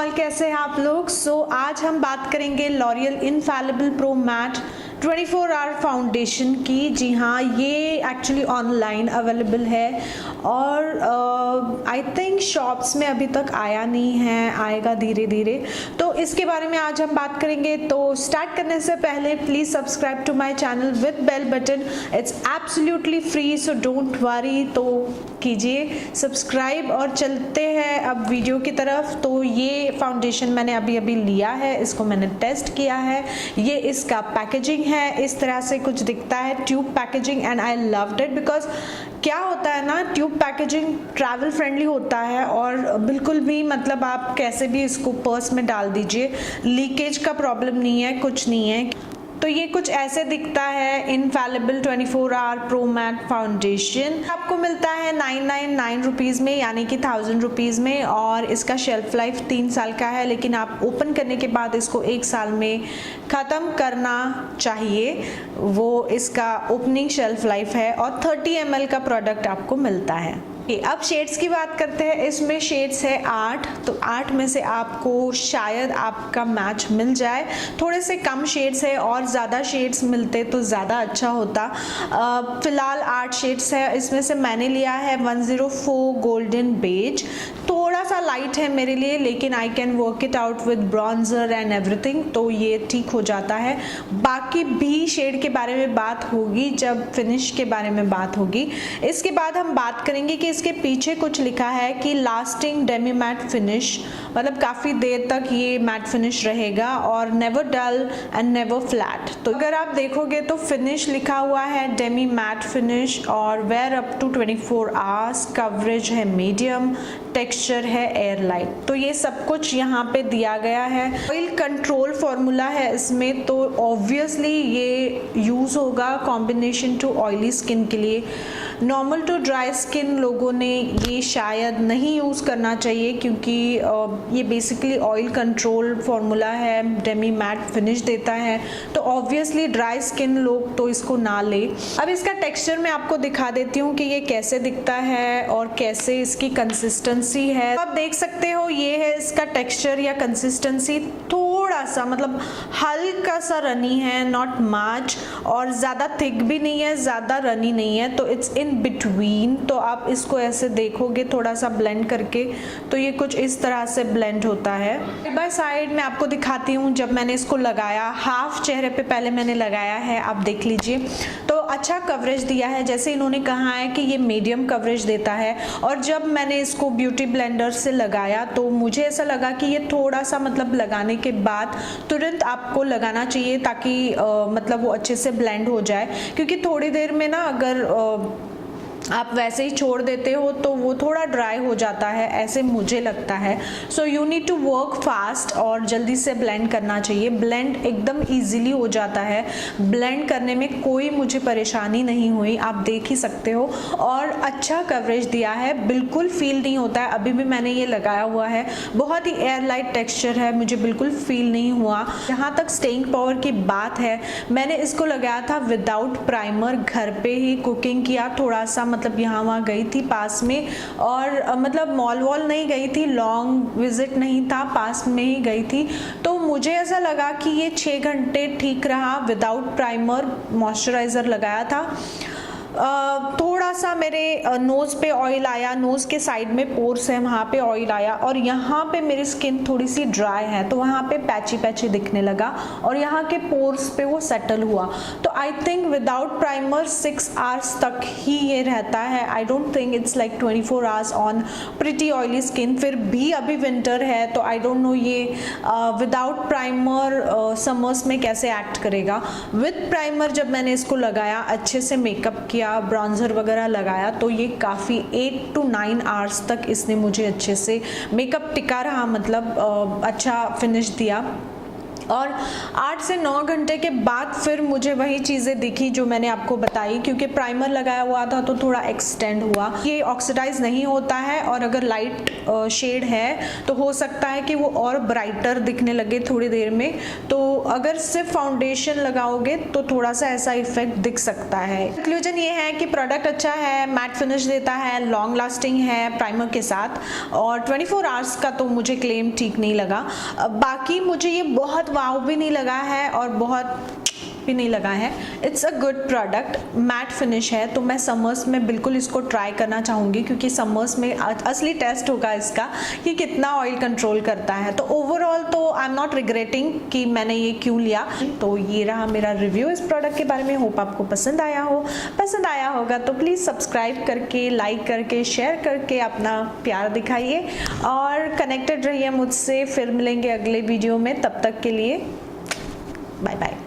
All, कैसे हैं आप लोग। आज हम बात करेंगे L'Oreal infallible pro matte 24 hour foundation की। जी हाँ, ये एक्चुअली ऑनलाइन अवेलेबल है और आई थिंक शॉप्स में अभी तक आया नहीं है, आएगा धीरे धीरे। तो इसके बारे में आज हम बात करेंगे। तो स्टार्ट करने से पहले please subscribe to my channel with bell button. It's absolutely free, so don't worry. तो कीजिए सब्सक्राइब और चलते हैं अब वीडियो की तरफ। तो ये फाउंडेशन मैंने अभी लिया है, इसको मैंने टेस्ट किया है। ये इसका पैकेजिंग है, इस तरह से कुछ दिखता है, tube packaging, and I loved it because क्या होता है ना, ट्यूब पैकेजिंग ट्रैवल फ्रेंडली होता है और बिल्कुल भी मतलब आप कैसे भी इसको पर्स में डाल दीजिए, लीकेज का प्रॉब्लम नहीं है, कुछ नहीं है। तो ये कुछ ऐसे दिखता है इनफैलिबल 24 आवर प्रो मैट फाउंडेशन। आपको मिलता है 999 रुपीज़ में, यानी कि 1000 रुपीज़ में, और इसका शेल्फ लाइफ 3 साल का है। लेकिन आप ओपन करने के बाद इसको 1 साल में ख़त्म करना चाहिए, वो इसका ओपनिंग शेल्फ लाइफ है। और 30 ml का प्रोडक्ट आपको मिलता है। अब शेड्स की बात करते हैं। इसमें शेड्स है 8, तो 8 में से आपको शायद आपका मैच मिल जाए। थोड़े से कम शेड्स है और ज़्यादा शेड्स मिलते तो ज़्यादा अच्छा होता। फिलहाल 8 शेड्स है, इसमें से मैंने लिया है 104 गोल्डन बेज। थोड़ा सा लाइट है मेरे लिए, लेकिन I can work it out with bronzer and everything, तो ये ठीक हो जाता है। बाकी भी शेड के बारे में बात होगी जब फिनिश के बारे में बात होगी। इसके बाद हम बात करेंगे कि इसके पीछे कुछ लिखा है कि लास्टिंग डेमी मैट फिनिश, मतलब काफ़ी देर तक ये मैट फिनिश रहेगा, और never dull and never flat. तो अगर आप देखोगे तो फिनिश लिखा हुआ है डेमी मैट फिनिश, और wear up to 24 hours, coverage है मीडियम, टेक्सचर है एयरलाइट। तो ये सब कुछ यहाँ पे दिया गया है। ऑयल कंट्रोल फॉर्मूला है इसमें, तो ऑब्वियसली ये यूज़ होगा कॉम्बिनेशन टू ऑयली स्किन के लिए। नॉर्मल टू ड्राई स्किन लोगों ने ये शायद नहीं यूज़ करना चाहिए, क्योंकि ये बेसिकली ऑयल कंट्रोल फॉर्मूला है, डेमी मैट फिनिश देता है, तो ऑब्वियसली ड्राई स्किन लोग तो इसको ना ले। अब इसका टेक्सचर मैं आपको दिखा देती हूँ कि ये कैसे दिखता है और कैसे इसकी कंसिस्टेंसी है। आप देख सकते हो ये है इसका टेक्सचर या कंसिस्टेंसी। थोड़ा सा मतलब हल्का सा रनी है, नॉट मच, और ज़्यादा थिक भी नहीं है, ज़्यादा रनी नहीं है, तो इट्स इन बिटवीन। तो आप इसको ऐसे देखोगे थोड़ा सा ब्लेंड करके, तो ये कुछ इस तरह से ब्लेंड होता है। साइड बाय साइड मैं आपको दिखाती हूँ जब मैंने इसको लगाया। हाफ चेहरे पे पहले मैंने लगाया है, आप देख लीजिए। तो अच्छा कवरेज दिया है, जैसे इन्होंने कहा है कि ये मीडियम कवरेज देता है। और जब मैंने इसको ब्यूटी ब्लेंडर से लगाया तो मुझे ऐसा लगा कि ये थोड़ा सा मतलब लगाने के बाद तुरंत आपको लगाना चाहिए, ताकि मतलब वो अच्छे से ब्लेंड हो जाए। क्योंकि थोड़ी देर में ना अगर आप वैसे ही छोड़ देते हो तो वो थोड़ा ड्राई हो जाता है, ऐसे मुझे लगता है। So you need to work fast और जल्दी से ब्लेंड करना चाहिए। ब्लेंड एकदम इजीली हो जाता है, ब्लेंड करने में कोई मुझे परेशानी नहीं हुई, आप देख ही सकते हो। और अच्छा कवरेज दिया है, बिल्कुल फील नहीं होता है। अभी भी मैंने ये लगाया हुआ है, बहुत ही एयरलाइट टेक्सचर है, मुझे बिल्कुल फील नहीं हुआ। जहाँ तक स्टेइंग पावर की बात है, मैंने इसको लगाया था विदाउट प्राइमर, घर पे ही कुकिंग किया। थोड़ा सा मतलब यहाँ वहाँ गई थी पास में, और मतलब मॉल वॉल नहीं गई थी, लॉन्ग विजिट नहीं था, पास में ही गई थी। तो मुझे ऐसा लगा कि ये 6 घंटे ठीक रहा विदाउट प्राइमर। मॉइस्चराइज़र लगाया था। थोड़ा सा मेरे नोज़ पे ऑयल आया, नोज़ के साइड में पोर्स है वहाँ पे ऑयल आया, और यहाँ पे मेरी स्किन थोड़ी सी ड्राई है तो वहाँ पे पैची पैची दिखने लगा, और यहाँ के पोर्स पे वो सेटल हुआ। तो I think without primer 6 hours तक ही ये रहता है। I don't think it's like 24 hours on pretty oily skin. फिर भी अभी विंटर है तो आई डोंट नो ये विदाउट प्राइमर समर्स में कैसे एक्ट करेगा। विद प्राइमर जब मैंने इसको लगाया, अच्छे से मेकअप किया, ब्रॉन्जर वगैरह लगाया, तो ये काफ़ी 8 to 9 आवर्स तक इसने मुझे अच्छे से मेकअप टिका रहा, मतलब अच्छा फिनिश दिया। और 8 से 9 घंटे के बाद फिर मुझे वही चीज़ें दिखी जो मैंने आपको बताई, क्योंकि प्राइमर लगाया हुआ था तो थोड़ा एक्सटेंड हुआ। ये ऑक्सीडाइज नहीं होता है, और अगर लाइट शेड है तो हो सकता है कि वो और ब्राइटर दिखने लगे थोड़ी देर में। तो अगर सिर्फ फाउंडेशन लगाओगे तो थोड़ा सा ऐसा इफेक्ट दिख सकता है। कंक्लूजन ये है कि प्रोडक्ट अच्छा है, मैट फिनिश देता है, लॉन्ग लास्टिंग है प्राइमर के साथ, और 24 आवर्स का तो मुझे क्लेम ठीक नहीं लगा। बाकी मुझे ये बहुत वाव भी नहीं लगा है और बहुत भी नहीं लगा है। It's a good product, matte finish है, तो मैं समर्स में बिल्कुल इसको ट्राई करना चाहूँगी, क्योंकि समर्स में असली टेस्ट होगा इसका कि कितना ऑयल कंट्रोल करता है। तो ओवरऑल तो आई एम नॉट रिग्रेटिंग कि मैंने ये क्यों लिया। तो ये रहा मेरा रिव्यू इस प्रोडक्ट के बारे में। होप आपको पसंद आया होगा तो प्लीज़ सब्सक्राइब करके, लाइक करके, शेयर करके अपना प्यार दिखाइए और कनेक्टेड रहिए मुझसे। फिर मिलेंगे अगले वीडियो में, तब तक के लिए बाय बाय।